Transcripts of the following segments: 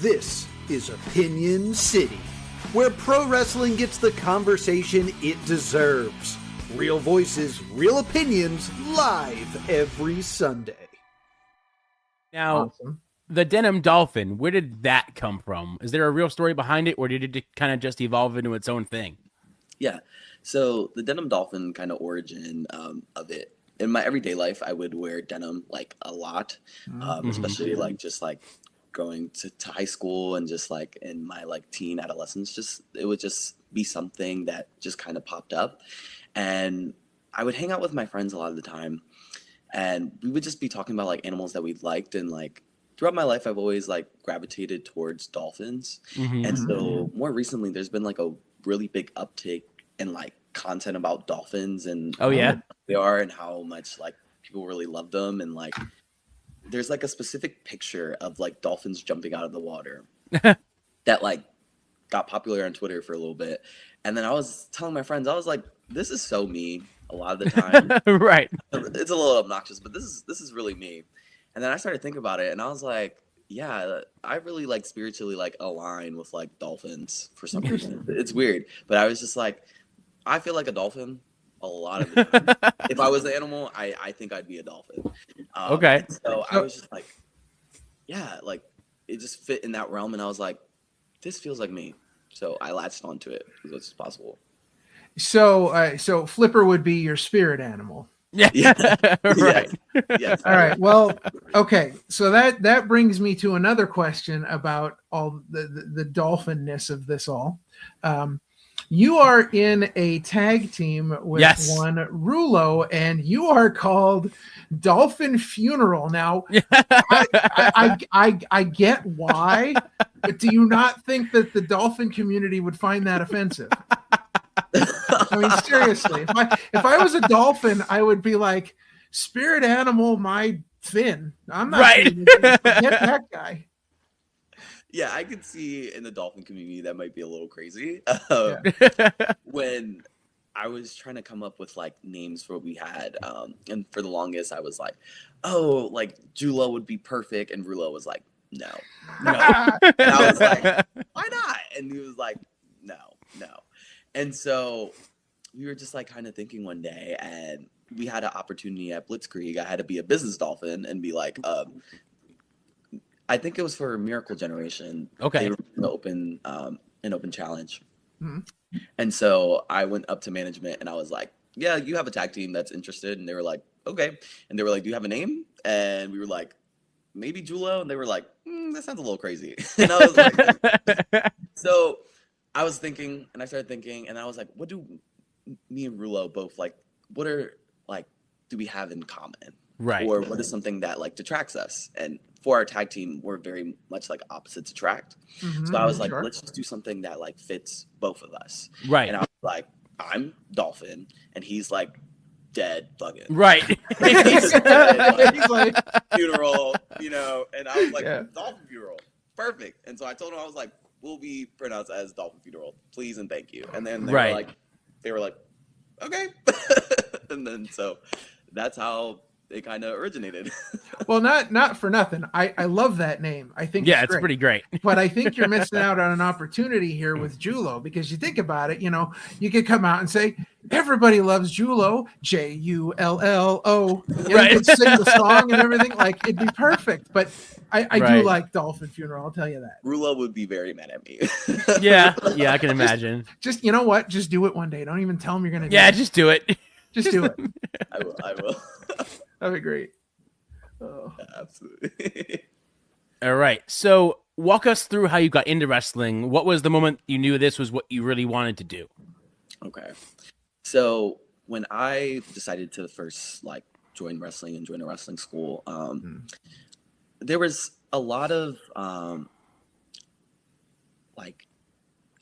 This is Opinion City, where pro wrestling gets the conversation it deserves. Real voices, real opinions, live every Sunday. Now, the Denim Dolphin, where did that come from? Is there a real story behind it, or did it kind of just evolve into its own thing? Yeah, so the Denim Dolphin kind of origin of it. In my everyday life, I would wear denim like a lot, especially like just like going to high school and just like in my like teen adolescence. Just it would just be something that just kind of popped up, and I would hang out with my friends a lot of the time, and we would just be talking about like animals that we liked, and like throughout my life, I've always like gravitated towards dolphins, and so more recently, there's been like a really big uptake in like content about dolphins and how they are and how much like people really love them, and like there's like a specific picture of like dolphins jumping out of the water that like got popular on Twitter for a little bit, and then I was telling my friends, I was like, this is so me a lot of the time. Right, it's a little obnoxious, but this is really me. And then I started thinking about it, and I was like, yeah, I really like spiritually like align with like dolphins for some reason. It's weird, but I was just like, I feel like a dolphin a lot of the time. If I was an animal, I think I'd be a dolphin. Okay. So I was just like, yeah, like it just fit in that realm, and I was like, this feels like me. So I latched onto it as much as possible. So Flipper would be your spirit animal. Yeah. Right. Yes. All right. Well, okay. So that brings me to another question about all the dolphinness of this all. You are in a tag team with one Rullo, and you are called Dolphin Funeral. Now, I get why, but do you not think that the dolphin community would find that offensive? I mean, seriously, if I was a dolphin, I would be like, spirit animal, my fin. I'm not forget that guy. Yeah, I could see in the dolphin community that might be a little crazy. When I was trying to come up with like names for what we had, and for the longest I was like, oh, like Julezee would be perfect, and Rullo was like, no. And I was like, why not? And he was like, no. And so we were just like kind of thinking one day, and we had an opportunity at Blitzkrieg. I had to be a business dolphin and be like, I think it was for Miracle Generation. Okay. They were an open challenge. And so I went up to management and I was like, yeah, you have a tag team that's interested. And they were like, okay. And they were like, do you have a name? And we were like, maybe Julezee. And they were like, that sounds a little crazy. And I was like, so I was thinking, and I started thinking, and I was like, what do me and Rullo both like, what are like, do we have in common? Right. Or what is something that like detracts us? And for our tag team, we're very much like opposites attract. So I was like, let's just do something that like fits both of us. Right. And I was like, I'm Dolphin, and he's like dead bugging. Right. He's dead, he's like funeral, you know. And I was like, Dolphin Funeral, perfect. And so I told him, I was like, we'll be pronounced as Dolphin Funeral, please and thank you. And then they were like, okay. And then so that's how it kind of originated. Well, not for nothing. I love that name. I think it's pretty great. But I think you're missing out on an opportunity here with Julezee, because you think about it, you know, you could come out and say, everybody loves Julezee, Jullo. You could sing the song and everything. Like, it'd be perfect. But I do like Dolphin Funeral, I'll tell you that. Rullo would be very mad at me. Yeah, I can imagine. Just you know what? Just do it one day. Don't even tell him you're going to do it. Yeah, just do it. Just do it. I will. That'd be great. Oh. Yeah, absolutely. All right. So walk us through how you got into wrestling. What was the moment you knew this was what you really wanted to do? Okay. So when I decided to first like join wrestling and join a wrestling school, there was a lot of like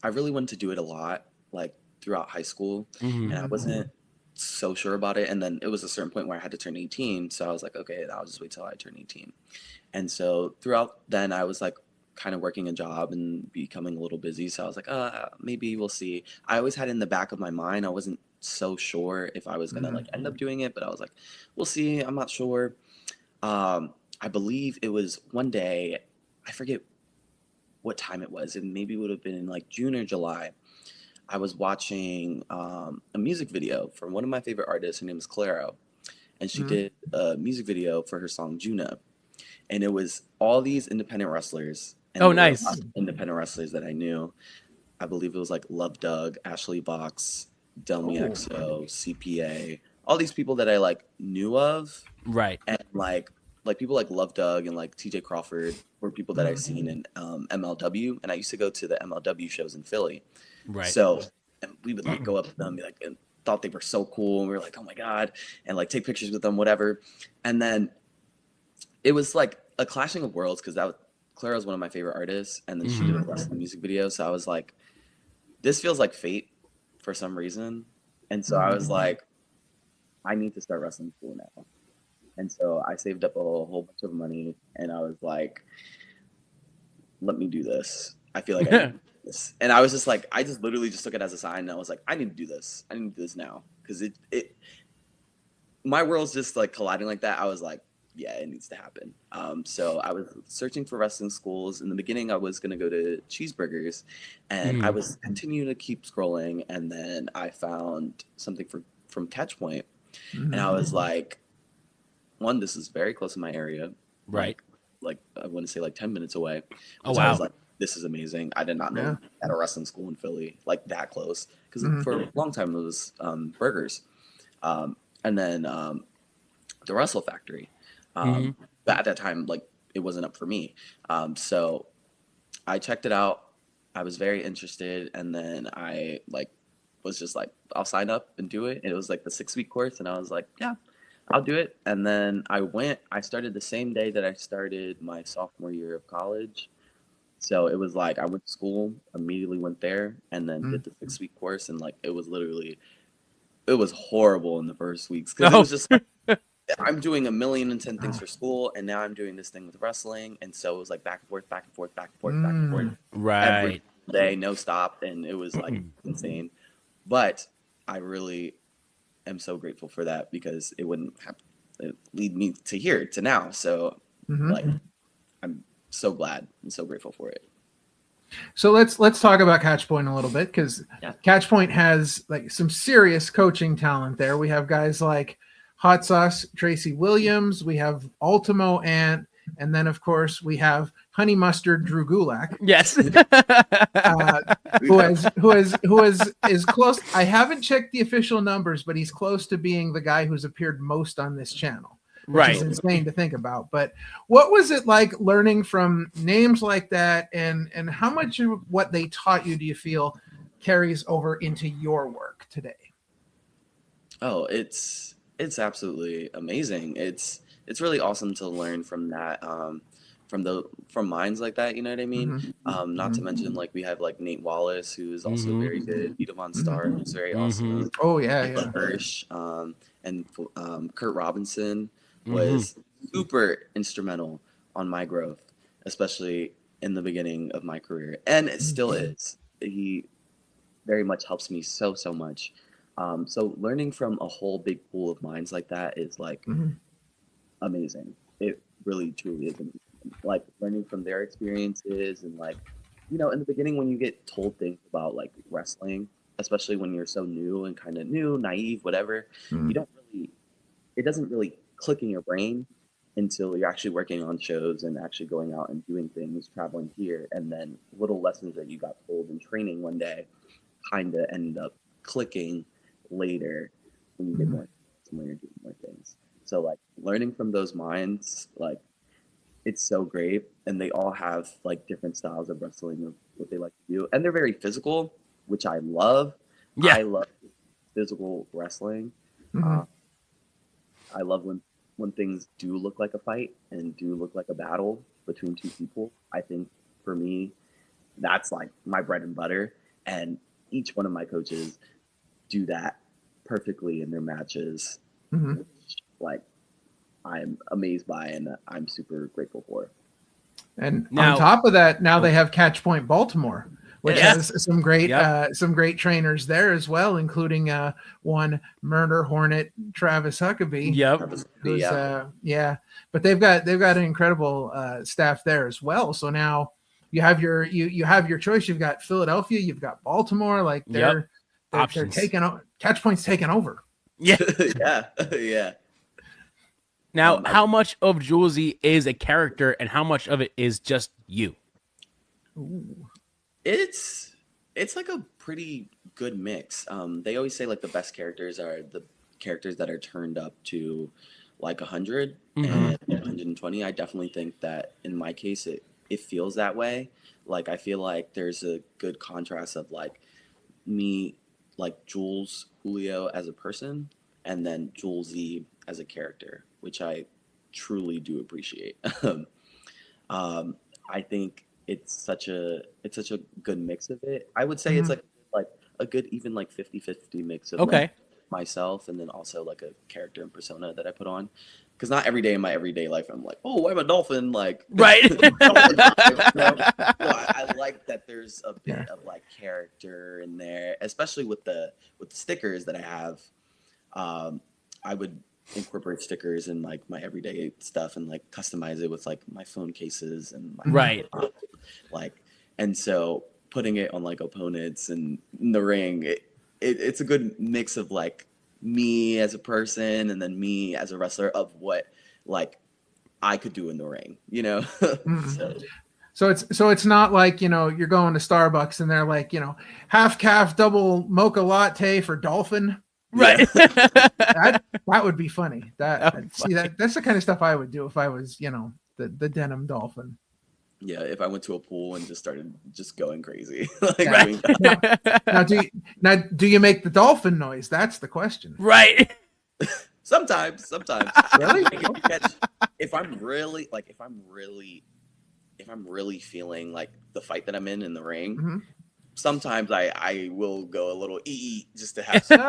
I really wanted to do it a lot like throughout high school, and I wasn't so sure about it. And then it was a certain point where I had to turn 18, so I was like, okay, I'll just wait till I turn 18. And so throughout then I was like kind of working a job and becoming a little busy, so I was like, maybe we'll see. I always had in the back of my mind, I wasn't so sure if I was gonna like end up doing it, but I was like, we'll see, I'm not sure. I believe it was one day, I forget what time it was. It maybe would have been in like June or July. I was watching a music video from one of my favorite artists. Her name is Claro, and she did a music video for her song Juna, and it was all these independent wrestlers. And nice. Independent wrestlers that I knew. I believe it was like Love Doug, Ashley Box, Delmi XO, CPA, all these people that I like knew of. Right. And like people like Love Doug and like TJ Crawford were people that I've seen in MLW. And I used to go to the MLW shows in Philly. Right. So and we would like go up to them and be like, and thought they were so cool. And we were like, oh my God. And like take pictures with them, whatever. And then it was like a clashing of worlds because Clara was one of my favorite artists. And then she did a wrestling music video. So I was like, this feels like fate for some reason. And so I was like, I need to start wrestling school now. And so I saved up a whole bunch of money and I was like, let me do this. I feel like I need to do this. And I was just like, I just literally just took it as a sign. And I was like, I need to do this. I need to do this now. Because my world's just like colliding like that. I was like, yeah, it needs to happen. So I was searching for wrestling schools. In the beginning, I was going to go to Cheeseburgers. And I was continuing to keep scrolling. And then I found something from Catchpoint. And I was like, one, this is very close in my area. Right. Like I want to say like 10 minutes away. Oh, wow. I was like, this is amazing. I did not know at a wrestling school in Philly, like that close. Because for a long time, it was Burgers. And then the Wrestle Factory. But at that time, like it wasn't up for me. So I checked it out. I was very interested. And then I was just like, I'll sign up and do it. And it was like the 6-week course. And I was like, yeah, I'll do it. And then I started the same day that I started my sophomore year of college. So it was like, I went to school, immediately went there and then did the 6-week course. And like, it was horrible in the first weeks. Cause it was just like, I'm doing 1,000,010 things for school. And now I'm doing this thing with wrestling. And so it was like back and forth, back and forth, back and forth, back and forth. Right. Every day, no stop. And it was like insane. But I really am so grateful for that because it wouldn't have it lead me to here to now. So like I'm so glad and so grateful for it. So let's talk about Catchpoint a little bit because Catchpoint has like some serious coaching talent there. We have guys like Hot Sauce Tracy Williams, we have Ultimo Ant, and then of course we have Honey Mustard Drew Gulak. Yes. who is close. I haven't checked the official numbers, but he's close to being the guy who's appeared most on this channel. Which is insane to think about. But what was it like learning from names like that, and how much of what they taught you do you feel carries over into your work today? Oh, it's absolutely amazing. It's really awesome to learn from that. From minds like that, you know what I mean? Not to mention like we have like Nate Wallace, who is also very good, Vito Von Star, who's very awesome. Oh yeah. Hirsch, and Kurt Robinson was super instrumental on my growth, especially in the beginning of my career, and it still is. He very much helps me so much. So learning from a whole big pool of minds like that is like amazing. It really truly is amazing. Like learning from their experiences and like, you know, in the beginning when you get told things about like wrestling, especially when you're so new and kind of naive, whatever, it doesn't really click in your brain until you're actually working on shows and actually going out and doing things, traveling here, and then little lessons that you got told in training one day kind of end up clicking later when you get more when you're doing more things. So like learning from those minds, like it's so great, and they all have like different styles of wrestling of what they like to do, and they're very physical, which I love. I love physical wrestling. I love when things do look like a fight and do look like a battle between two people. I think for me, that's like my bread and butter. And each one of my coaches do that perfectly in their matches, which, like I'm amazed by and I'm super grateful for. And now, on top of that, now they have Catchpoint Baltimore, which has some great trainers there as well, including one Murder Hornet Travis Huckabee. But they've got an incredible staff there as well. So now you have your choice. You've got Philadelphia, you've got Baltimore. Like they're taking Catch Point's taking over. Yeah. yeah. Now, how much of Julezee is a character, and how much of it is just you? Ooh. It's like a pretty good mix. They always say like the best characters are the characters that are turned up to like 100 and 120. I definitely think that in my case it feels that way. Like I feel like there's a good contrast of like me, like Jules Julio as a person, and then Julezee as a character, which I truly do appreciate. I think it's such a good mix of it. I would say it's like a good even like 50-50 mix of like myself and then also like a character and persona that I put on. Because not every day in my everyday life I'm like, oh, I'm a dolphin, like right. So I like that there's a bit of like character in there, especially with the stickers that I have. I would incorporate stickers in like my everyday stuff and like customize it with like my phone cases and my and so putting it on like opponents and in the ring, it's a good mix of like me as a person and then me as a wrestler of what like I could do in the ring, you know. So it's not like, you know, you're going to Starbucks and they're like, you know, half calf double mocha latte for Dolphin. Right. that would be funny. That's the kind of stuff I would do if I was, you know, the Denim Dolphin. Yeah, if I went to a pool and just started going crazy. Now, do you make the dolphin noise? That's the question. Right. Sometimes. Really? If I'm really feeling like the fight that I'm in the ring, sometimes I will go a little just to have some.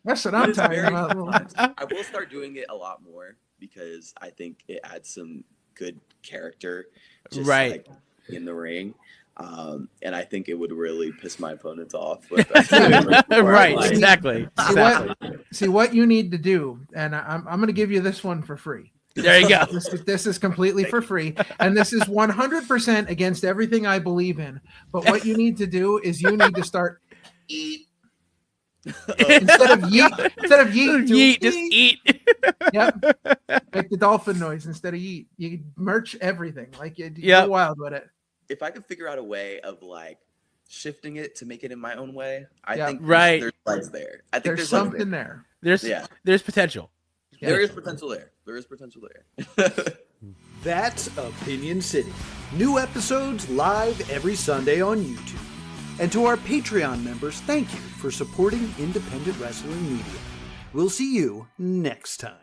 That's what I'm talking about. I will start doing it a lot more because I think it adds some good character just like in the ring. And I think it would really piss my opponents off. Exactly. See what you need to do, and I'm going to give you this one for free. There you go. This is completely for free, and this is 100% against everything I believe in. But what you need to do is you need to start eat instead of yeet. Just eat. Yep. Make the dolphin noise instead of yeet. You merch everything. Like you go wild with it. If I could figure out a way of like shifting it to make it in my own way, I think there's legs there. I think there's something there. There's potential. Yeah. There is potential there. That's Opinion City. New episodes live every Sunday on YouTube. And to our Patreon members, thank you for supporting independent wrestling media. We'll see you next time.